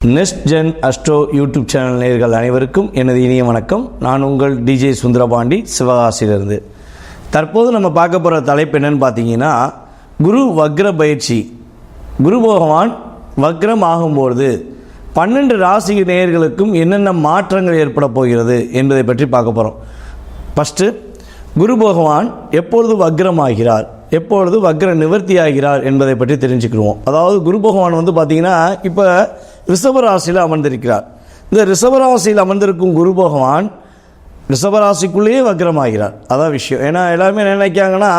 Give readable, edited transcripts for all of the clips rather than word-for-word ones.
Next gen astro YouTube channel நேயர்கள் அனைவருக்கும் எனது இனிய வணக்கம். நான் உங்கள் டிஜே சுந்தரபாண்டி, சிவகாசியிலிருந்து. தற்போது நம்ம பார்க்க போகிற தலைப்பு என்னன்னு பார்த்தீங்கன்னா, குரு வக்ர பயிற்சி. குரு பகவான் வக்ரம் ஆகும்போது 12 ராசி நேயர்களுக்கும் என்னென்ன மாற்றங்கள் ஏற்பட போகிறது என்பதை பற்றி பார்க்க போகிறோம். ஃபஸ்ட்டு, குரு பகவான் எப்பொழுது வக்ரமாகிறார், எப்பொழுது வக்ர நிவர்த்தி ஆகிறார் என்பதை பற்றி தெரிஞ்சுக்கிடுவோம். அதாவது குரு பகவான் வந்து பார்த்தீங்கன்னா இப்போ ரிஷபராசியில் அமர்ந்திருக்கிறார். இந்த ரிஷபராசியில் அமர்ந்திருக்கும் குரு பகவான் ரிஷபராசிக்குள்ளேயே வக்ரமாகிறார். அதான் விஷயம். ஏன்னா எல்லாருமே நினைக்காங்கன்னா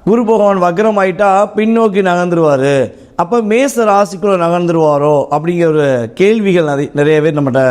குரு பகவான் வக்ரம் ஆகிட்டா பின்னோக்கி நகர்ந்துருவார், அப்போ மேச ராசிக்குள்ளே நகர்ந்துருவாரோ அப்படிங்கிற ஒரு கேள்விகள் நிறைய பேர் நம்மகிட்ட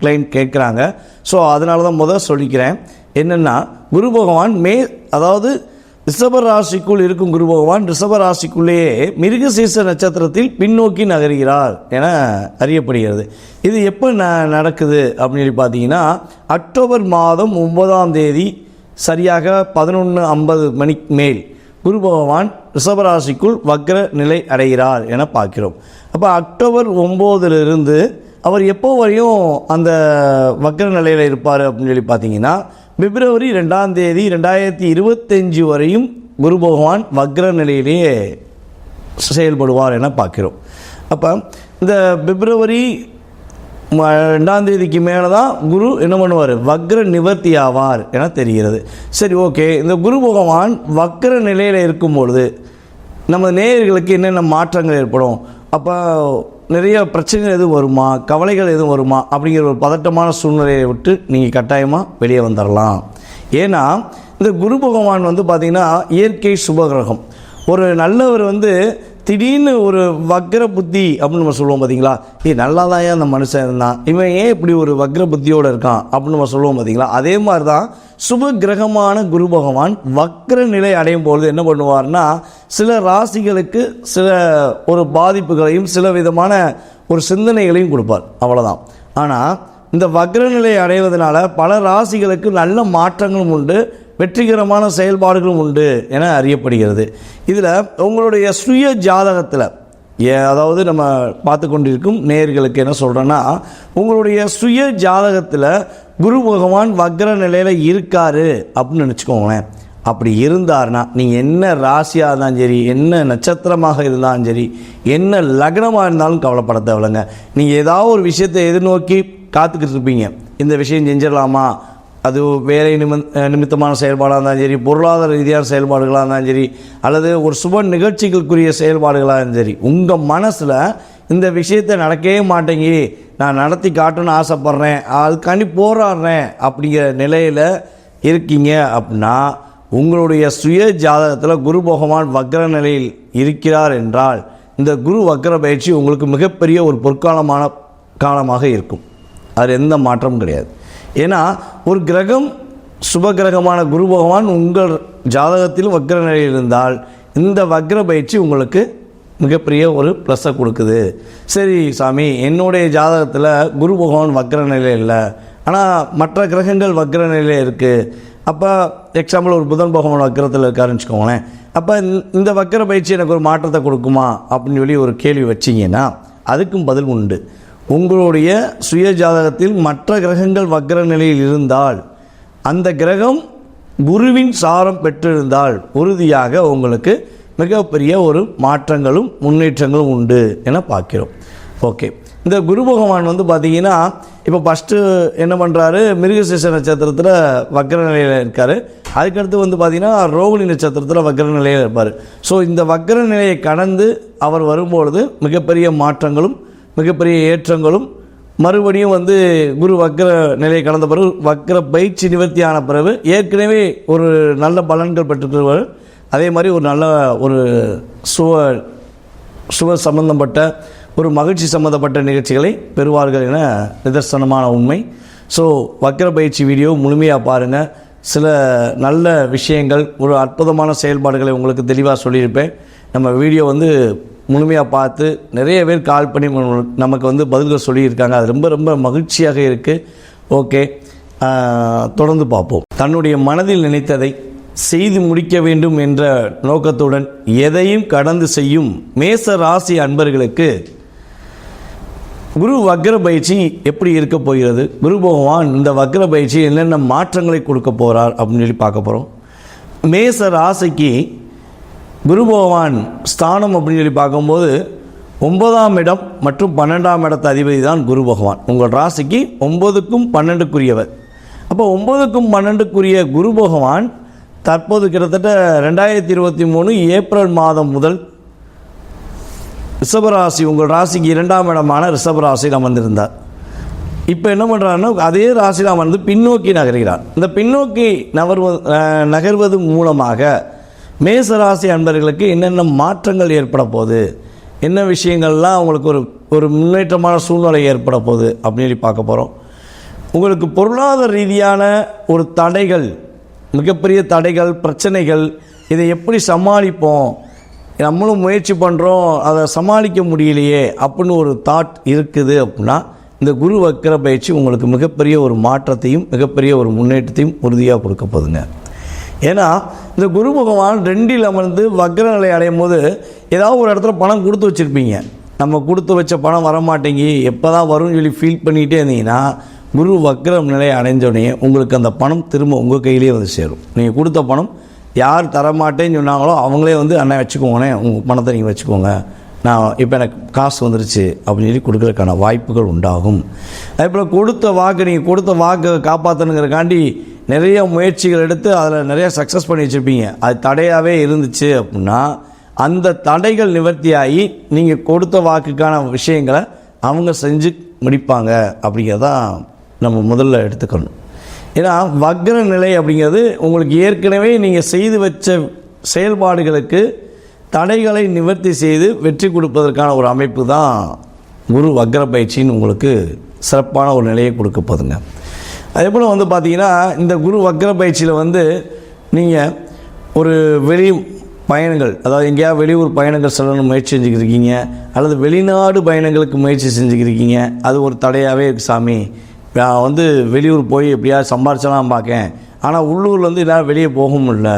கிளைண்ட் கேட்குறாங்க. ஸோ அதனால தான் முதல் சொல்லிக்கிறேன். என்னென்னா, குரு பகவான் அதாவது ரிஷபராசிக்குள் இருக்கும் குரு பகவான் ரிஷபராசிக்குள்ளேயே மிருகசீர்ஷ நட்சத்திரத்தில் பின்னோக்கி நகர்கிறார் என அறியப்படுகிறது. இது எப்போ நடக்குது அப்படின்னு சொல்லி பார்த்தீங்கன்னா, அக்டோபர் மாதம் 9ஆம் தேதி சரியாக 11:50 மணிக்கு மேல் குரு பகவான் ரிஷபராசிக்குள் வக்ர நிலை அடைகிறார் என பார்க்கிறோம். அப்போ அக்டோபர் 9 அவர் எப்போ வரையும் அந்த வக்ர நிலையில் இருப்பார் அப்படின்னு சொல்லி பார்த்தீங்கன்னா, பிப்ரவரி 2ஆம் தேதி 2025 வரையும் குரு பகவான் வக்ர நிலையிலேயே செயல்படுவார் என பார்க்கிறோம். அப்போ இந்த பிப்ரவரி 2ஆம் தேதிக்கு மேலே தான் குரு என்ன பண்ணுவார், வக்ர நிவர்த்தி ஆவார் என தெரிகிறது. சரி, ஓகே. இந்த குரு பகவான் வக்ர நிலையில் இருக்கும்பொழுது நம்ம நேயர்களுக்கு என்னென்ன மாற்றங்கள் ஏற்படும், அப்போ நிறைய பிரச்சனைகள் எதுவும் வருமா, கவலைகள் எதுவும் வருமா அப்படிங்கிற ஒரு பதட்டமான சூழ்நிலையை விட்டு நீங்கள் கட்டாயமாக வெளியே வந்துடலாம். ஏன்னா இந்த குரு பகவான் வந்து பார்த்திங்கன்னா இயற்கை சுபகிரகம். ஒரு நல்லவர் திடீர்னு ஒரு வக்ர புத்தி அப்படின்னு நம்ம சொல்லுவோம் பார்த்தீங்களா, நல்லா தான் அந்த மனுஷன் இருந்தான், இவன் ஏன் இப்படி ஒரு வக்ர புத்தியோடு இருக்கான் அப்படின்னு நம்ம சொல்லுவோம் பார்த்தீங்களா. அதே மாதிரி தான் சுப கிரகமான குரு பகவான் வக்ர நிலை அடையும் பொழுது என்ன பண்ணுவார்னா, சில ராசிகளுக்கு சில ஒரு பாதிப்புகளையும் சில விதமான ஒரு சிந்தனைகளையும் கொடுப்பார், அவ்வளோதான். ஆனால் இந்த வக்ர நிலை அடைவதனால பல ராசிகளுக்கு நல்ல மாற்றங்களும் உண்டு, வெற்றிகரமான செயல்பாடுகளும் உண்டு என அறியப்படுகிறது. இதில் உங்களுடைய சுய ஜாதகத்தில், அதாவது நம்ம பார்த்து கொண்டிருக்கும் நேயர்களுக்கு என்ன சொல்கிறேன்னா, உங்களுடைய சுய ஜாதகத்தில் குரு பகவான் வக்ர நிலையில் இருக்காரு அப்படின்னு நினச்சிக்கோங்களேன். அப்படி இருந்தார்னா நீங்கள் என்ன ராசியாக இருந்தாலும் சரி, என்ன நட்சத்திரமாக இருந்தாலும் சரி, என்ன லக்னமாக இருந்தாலும் கவலைப்பட தேவையில்லைங்க. நீங்கள் ஏதாவது ஒரு விஷயத்தை எதிர்நோக்கி காத்துக்கிட்டு இருப்பீங்க. இந்த விஷயம் செஞ்சிடலாமா, அது வேலை நிமித்தமான செயல்பாடாக இருந்தாலும் சரி, பொருளாதார ரீதியான செயல்பாடுகளாக இருந்தாலும் சரி, அல்லது ஒரு சுப நிகழ்ச்சிகளுக்குரிய செயல்பாடுகளாக இருந்தாலும் சரி, உங்கள் மனசில் இந்த விஷயத்தை நடக்கவே மாட்டேங்கி நான் நடத்தி காட்டணும்னு ஆசைப்பட்றேன், அதுக்காண்டி போராடுறேன் அப்படிங்கிற நிலையில் இருக்கீங்க அப்படின்னா, உங்களுடைய சுய ஜாதகத்தில் குரு பகவான் வக்ர நிலையில் இருக்கிறார் என்றால் இந்த குரு வக்ர பயிற்சி உங்களுக்கு மிகப்பெரிய ஒரு பொற்காலமான காலமாக இருக்கும். அது எந்த மாற்றமும் கிடையாது. ஏன்னா ஒரு கிரகம் சுப கிரகமான குரு பகவான் உங்கள் ஜாதகத்தில் வக்ர நிலையில் இருந்தால் இந்த வக்ர பயிற்சி உங்களுக்கு மிகப்பெரிய ஒரு ப்ளஸ்ஸை கொடுக்குது. சரி சாமி, என்னுடைய ஜாதகத்தில் குரு பகவான் வக்ர நிலையில் இல்லை, ஆனால் மற்ற கிரகங்கள் வக்ர நிலையில் இருக்குது. அப்போ எக்ஸாம்பிள் ஒரு புதன் பகவான் வக்ரத்தில் இருக்காருன்னு வச்சுக்கோங்களேன். அப்போ இந்த வக்ர பயிற்சி எனக்கு ஒரு மாற்றத்தை கொடுக்குமா அப்படின்னு சொல்லி ஒரு கேள்வி வச்சிங்கன்னா அதுக்கும் பதில் உண்டு. உங்களுடைய சுய ஜாதகத்தில் மற்ற கிரகங்கள் வக்ர நிலையில் இருந்தால், அந்த கிரகம் குருவின் சாரம் பெற்றிருந்தால் உறுதியாக உங்களுக்கு மிகப்பெரிய ஒரு மாற்றங்களும் முன்னேற்றங்களும் உண்டு என பார்க்கிறோம். ஓகே. இந்த குரு பகவான் பார்த்தீங்கன்னா இப்போ ஃபஸ்ட்டு என்ன பண்ணுறாரு, மிருகசீர்ஷ நட்சத்திரத்தில் வக்ர நிலையில் இருக்கார். அதுக்கடுத்து பார்த்தீங்கன்னா ரோகிணி நட்சத்திரத்தில் வக்ர நிலையில் இருப்பார். ஸோ இந்த வக்ர நிலையை கடந்து அவர் வரும்பொழுது மிகப்பெரிய மாற்றங்களும் மிகப்பெரிய ஏற்றங்களும், மறுபடியும் குரு வக்ர நிலையை கடந்த பிறகு வக்ர பயிற்சி நிவர்த்தியான பிறகு ஏற்கனவே ஒரு நல்ல பலன்கள் பெற்றுக்கிறவர், அதே மாதிரி ஒரு நல்ல ஒரு சுவ சம்பந்தப்பட்ட ஒரு மகிழ்ச்சி சம்பந்தப்பட்ட நிகழ்ச்சிகளை பெறுவார்கள் என நிதர்சனமான உண்மை. ஸோ வக்ர பயிற்சி வீடியோ முழுமையாக பாருங்கள். சில நல்ல விஷயங்கள், ஒரு அற்புதமான செயல்பாடுகளை உங்களுக்கு தெளிவாக சொல்லியிருப்பேன். நம்ம வீடியோ முழுமையாக பார்த்து நிறைய பேர் கால் பண்ணி நமக்கு பதில்கள் சொல்லியிருக்காங்க. அது ரொம்ப ரொம்ப மகிழ்ச்சியாக இருக்குது. ஓகே, தொடர்ந்து பார்ப்போம். தன்னுடைய மனதில் நினைத்ததை செய்து முடிக்க வேண்டும் என்ற நோக்கத்துடன் எதையும் கடந்து செய்யும் மேச ராசி அன்பர்களுக்கு குரு வக்ர பயிற்சி எப்படி இருக்க போகிறது, குரு பகவான் இந்த வக்ர பயிற்சி என்னென்ன மாற்றங்களை கொடுக்க போகிறார் அப்படின்னு சொல்லி பார்க்க போகிறோம். மேச ராசிக்கு குரு பகவான் ஸ்தானம் அப்படின்னு சொல்லி பார்க்கும்போது 9ஆம் இடம் மற்றும் 12ஆம் இடத்து அதிபதி தான் குரு பகவான். உங்கள் ராசிக்கு 9க்கும் 12க்குரியவர். அப்போ 9க்கும் 12க்குரிய குரு பகவான் தற்போது கிட்டத்தட்ட 2023 ஏப்ரல் மாதம் முதல் ரிஷபராசி, உங்கள் ராசிக்கு 2ஆம் இடமான ரிஷபராசியில் அமர்ந்திருந்தார். இப்போ என்ன பண்ணுறாருன்னா அதே ராசியில் அமர்ந்து பின்னோக்கி நகர்கிறார். இந்த பின்னோக்கி நகர்வது மூலமாக மேசராசி அன்பர்களுக்கு என்னென்ன மாற்றங்கள் ஏற்பட போகுது, என்ன விஷயங்கள்லாம் உங்களுக்கு ஒரு முன்னேற்றமான சூழ்நிலை ஏற்பட போகுது அப்படின்னு சொல்லி பார்க்க போகிறோம். உங்களுக்கு பொருளாதார ரீதியான ஒரு தடைகள், மிகப்பெரிய தடைகள், பிரச்சனைகள், இதை எப்படி சமாளிப்போம், நம்மளும் முயற்சி பண்ணுறோம் அதை சமாளிக்க முடியலையே அப்படின்னு ஒரு தாட் இருக்குது அப்படின்னா இந்த குரு வக்ர பயிற்சி உங்களுக்கு மிகப்பெரிய ஒரு மாற்றத்தையும் மிகப்பெரிய ஒரு முன்னேற்றத்தையும் உறுதியாக கொடுக்க போகுதுங்க. ஏன்னா இந்த குரு பகவான் 2இல் அமர்ந்து வக்ர நிலை அடையும் போது ஏதாவது ஒரு இடத்துல பணம் கொடுத்து வச்சுருப்பீங்க, நம்ம கொடுத்து வச்ச பணம் வரமாட்டேங்கி எப்போ தான் வரும்னு சொல்லி ஃபீல் பண்ணிகிட்டே இருந்தீங்கன்னா குரு வக்ரம் நிலை அடைஞ்சோடனே உங்களுக்கு அந்த பணம் திரும்ப உங்கள் கையிலே வந்து சேரும். நீங்கள் கொடுத்த பணம் யார் தரமாட்டேன்னு சொன்னாங்களோ அவங்களே வந்து அண்ணன் வச்சுக்கோங்கண்ணே, உங்கள் பணத்தை நீங்கள் வச்சுக்கோங்க, நான் இப்போ எனக்கு காசு வந்துருச்சு அப்படின்னு சொல்லி கொடுக்கறதுக்கான வாய்ப்புகள் உண்டாகும். அதே போல் கொடுத்த வாக்கு, நீங்கள் கொடுத்த வாக்கை காப்பாற்றணுங்கிறக்காண்டி நிறைய முயற்சிகள் எடுத்து அதில் நிறைய சக்ஸஸ் பண்ணி வச்சுருப்பீங்க. அது தடையாகவே இருந்துச்சு அப்படின்னா அந்த தடைகள் நிவர்த்தியாகி நீங்கள் கொடுத்த வாக்குக்கான விஷயங்களை அவங்க செஞ்சு முடிப்பாங்க அப்படிங்கிறதான் நம்ம முதல்ல எடுத்துக்கணும். ஏன்னா வக்ர நிலை அப்படிங்கிறது உங்களுக்கு ஏற்கனவே நீங்கள் செய்து வச்ச செயல்பாடுகளுக்கு தடைகளை நிவர்த்தி செய்து வெற்றி கொடுப்பதற்கான ஒரு அமைப்பு தான் குரு வக்ர பயிற்சின்னு உங்களுக்கு சிறப்பான ஒரு நிலையை கொடுக்க போதுங்க. அதே போல் வந்து பார்த்திங்கன்னா இந்த குரு வக்ர பயிற்சியில் நீங்கள் ஒரு வெளி பயணங்கள், அதாவது எங்கேயாவது வெளியூர் பயணங்கள் செல்லணும் முயற்சி செஞ்சுக்கிருக்கீங்க, அல்லது வெளிநாடு பயணங்களுக்கு முயற்சி செஞ்சுக்கிருக்கீங்க, அது ஒரு தடையாகவே இருக்குது சாமி, நான் வெளியூர் போய் எப்படியாவது சம்பாரிச்சலாம் பார்க்கேன், ஆனால் உள்ளூரில் என்னால் வெளியே போக முடியல,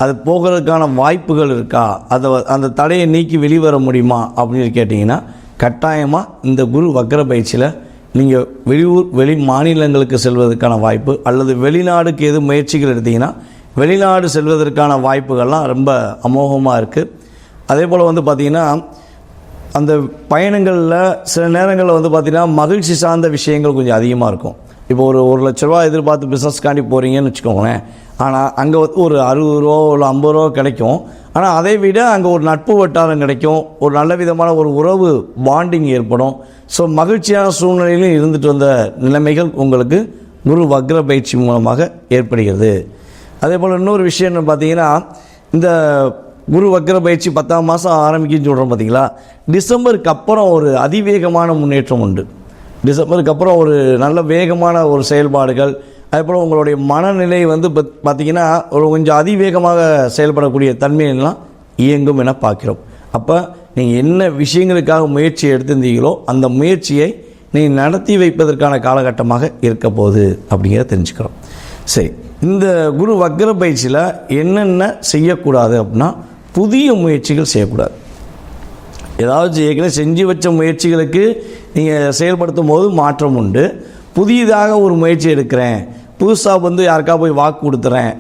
அது போகிறதுக்கான வாய்ப்புகள் இருக்கா, அந்த தடையை நீக்கி வெளிவர முடியுமா அப்படின்னு கேட்டிங்கன்னா கட்டாயமாக இந்த குரு வக்ர பயிற்சியில் நீங்கள் வெளி மாநிலங்களுக்கு செல்வதற்கான வாய்ப்பு, அல்லது வெளிநாடுக்கு எது முயற்சிகள் எடுத்திங்கன்னா வெளிநாடு செல்வதற்கான வாய்ப்புகள்லாம் ரொம்ப அமோகமாக இருக்குது. அதே போல் பார்த்திங்கன்னா அந்த பயணங்களில் சில நேரங்களில் பார்த்திங்கன்னா மகிழ்ச்சி சார்ந்த விஷயங்கள் கொஞ்சம் அதிகமாக இருக்கும். இப்போ ஒரு 1 லட்ச ரூபா எதிர்பார்த்து பிஸ்னஸ்க்காண்டி போகிறீங்கன்னு வச்சுக்கோங்களேன், ஆனால் அங்கே ஒரு 60 ரூபா இல்லை 50 ரூபா கிடைக்கும், ஆனால் அதை விட அங்கே ஒரு நட்பு வட்டாரம் கிடைக்கும், ஒரு நல்ல விதமான ஒரு உறவு பாண்டிங் ஏற்படும். ஸோ மகிழ்ச்சியான சூழ்நிலையிலும் இருந்துட்டு வந்த நிலைமைகள் உங்களுக்கு குரு வக்ர பயிற்சி மூலமாக ஏற்படுகிறது. அதே போல் இன்னொரு விஷயம் என்ன பார்த்தீங்கன்னா, இந்த குரு வக்ர பயிற்சி 10ஆம் மாதம் ஆரம்பிக்குன்னு சொல்கிறோம் பார்த்தீங்களா, டிசம்பருக்கு அப்புறம் ஒரு அதிவேகமான முன்னேற்றம் உண்டு. டிசம்பருக்கு அப்புறம் ஒரு நல்ல வேகமான ஒரு செயல்பாடுகள், அதே போல் உங்களுடைய மனநிலை பார்த்திங்கன்னா ஒரு கொஞ்சம் அதிவேகமாக செயல்படக்கூடிய தன்மையெல்லாம் இயங்கும் என பார்க்கிறோம். அப்போ நீங்கள் என்ன விஷயங்களுக்காக முயற்சி எடுத்திருந்தீங்களோ அந்த முயற்சியை நீங்கள் நடத்தி வைப்பதற்கான காலகட்டமாக இருக்க போகுது அப்படிங்கிறத தெரிஞ்சுக்கிறோம். சரி, இந்த குரு வக்ர பயிற்சியில் என்னென்ன செய்யக்கூடாது அப்படின்னா, புதிய முயற்சிகள் செய்யக்கூடாது. ஏதாவது ஏற்கனவே செஞ்சு வச்ச முயற்சிகளுக்கு நீங்கள் செயல்படுத்தும் போது மாற்றம் உண்டு. புதியதாக ஒரு முயற்சி எடுக்கிறேன், புதுசாக யாருக்கா போய் வாக்கு கொடுத்துறேன்,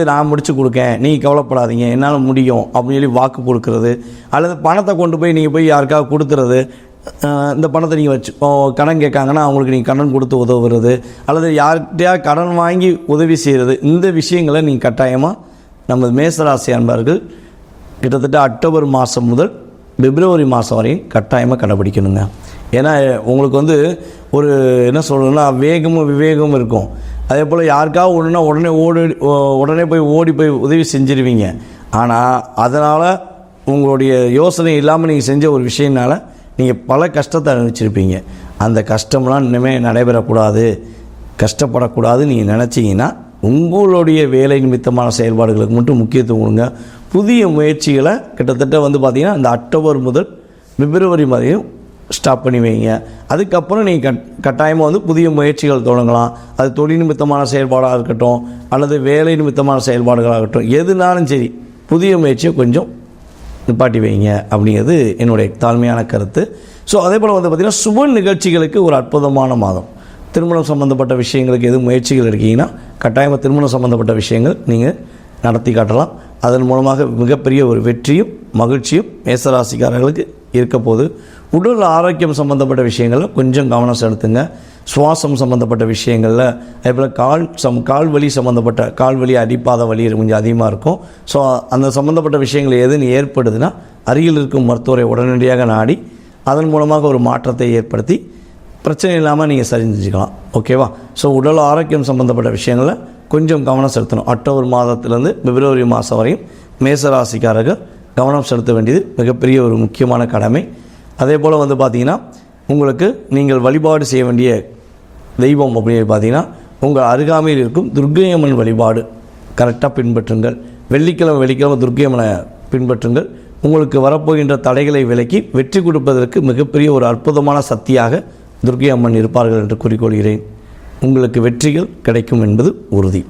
நான் முடிச்சு கொடுக்கேன், நீங்கள் கவலைப்படாதீங்க என்னால் முடியும் அப்படின்னு சொல்லி வாக்கு கொடுக்கறது, அல்லது பணத்தை கொண்டு போய் நீங்கள் போய் யாருக்காக கொடுத்துறது, இந்த பணத்தை நீங்கள் வச்சு கடன் கேட்காங்கன்னா அவங்களுக்கு நீங்கள் கடன் கொடுத்து உதவுறது, அல்லது யார்கிட்டையா கடன் வாங்கி உதவி செய்கிறது, இந்த விஷயங்களை நீங்கள் கட்டாயமாக நம்ம மேசராசி அன்பர்கள் கிட்டத்தட்ட அக்டோபர் மாதம் முதல் பிப்ரவரி மாதம் வரையும் கட்டாயமாக கடைப்பிடிக்கணுங்க. ஏன்னா உங்களுக்கு ஒரு என்ன சொல்லணும்னா வேகமும் விவேகமும் இருக்கும். அதே போல் யாருக்காவது உடனே போய் ஓடி போய் உதவி செஞ்சிருவீங்க. ஆனால் அதனால் உங்களுடைய யோசனை இல்லாமல் நீங்கள் செஞ்ச ஒரு விஷயத்தினால நீங்கள் பல கஷ்டத்தை அனுபவிச்சிருப்பீங்க. அந்த கஷ்டம்லாம் இனிமேல் நடைபெறக்கூடாது, கஷ்டப்படக்கூடாது நீங்கள் நினச்சிங்கன்னா உங்களுடைய வேலை நிமித்தமான செயல்பாடுகளுக்கு மட்டும் முக்கியத்துவம் கொடுங்க. புதிய முயற்சிகளை கிட்டத்தட்ட பார்த்திங்கன்னா இந்த அக்டோபர் முதல் பிப்ரவரி வரையும் ஸ்டாப் பண்ணி வைங்க. அதுக்கப்புறம் நீங்கள் கட்டாயமாக புதிய முயற்சிகள் தொடங்கலாம். அது தொழில் நிமித்தமான செயல்பாடாக இருக்கட்டும், அல்லது வேலை நிமித்தமான செயல்பாடுகளாகட்டும், எதுனாலும் சரி புதிய முயற்சியை கொஞ்சம் நிப்பாட்டி வைங்க அப்படிங்கிறது என்னுடைய தாழ்மையான கருத்து. ஸோ அதே போல் வந்து பார்த்திங்கன்னா சுப நிகழ்ச்சிகளுக்கு ஒரு அற்புதமான மாதம். திருமணம் சம்மந்தப்பட்ட விஷயங்களுக்கு எதுவும் முயற்சிகள் இருக்கீங்கன்னா கட்டாயமாக திருமணம் சம்மந்தப்பட்ட விஷயங்கள் நீங்கள் நடத்தி காட்டலாம். அதன் மூலமாக மிகப்பெரிய ஒரு வெற்றியும் மகிழ்ச்சியும் மேசராசிக்காரர்களுக்கு இருக்க போது. உடல் ஆரோக்கியம் சம்மந்தப்பட்ட விஷயங்களில் கொஞ்சம் கவனம் செலுத்துங்க. சுவாசம் சம்மந்தப்பட்ட விஷயங்களில் அதேபோல் கால் வலி சம்மந்தப்பட்ட கால் வலி அடிப்பாத வலி கொஞ்சம் அதிகமாக இருக்கும். ஸோ அந்த சம்மந்தப்பட்ட விஷயங்கள் எதுன்னு ஏற்படுதுன்னா அருகில் இருக்கும் மருத்துவரை உடனடியாக நாடி அதன் மூலமாக ஒரு மாற்றத்தை ஏற்படுத்தி பிரச்சனை இல்லாமல் நீங்கள் சரி செஞ்சுக்கலாம். ஓகேவா? ஸோ உடல் ஆரோக்கியம் சம்மந்தப்பட்ட விஷயங்களில் கொஞ்சம் கவனம் செலுத்தணும். அக்டோபர் மாதத்திலேருந்து பிப்ரவரி மாதம் வரையும் மேசராசிக்காரர்கள் கவனம் செலுத்த வேண்டியது மிகப்பெரிய ஒரு முக்கியமான கடமை. அதே போல் வந்து பார்த்திங்கன்னா உங்களுக்கு நீங்கள் வழிபாடு செய்ய வேண்டிய தெய்வம் அப்படின்னு பார்த்தீங்கன்னா உங்கள் அருகாமையில் இருக்கும் துர்க்கையம்மன் வழிபாடு கரெக்டாக பின்பற்றுங்கள். வெள்ளிக்கிழமை துர்க்கையம்மனை பின்பற்றுங்கள். உங்களுக்கு வரப்போகின்ற தடைகளை விலக்கி வெற்றி கொடுப்பதற்கு மிகப்பெரிய ஒரு அற்புதமான சக்தியாக துர்க்கை அம்மன் இருப்பார்கள் என்று கூறிக்கொள்கிறேன். உங்களுக்கு வெற்றிகள் கிடைக்கும் என்பது உறுதி.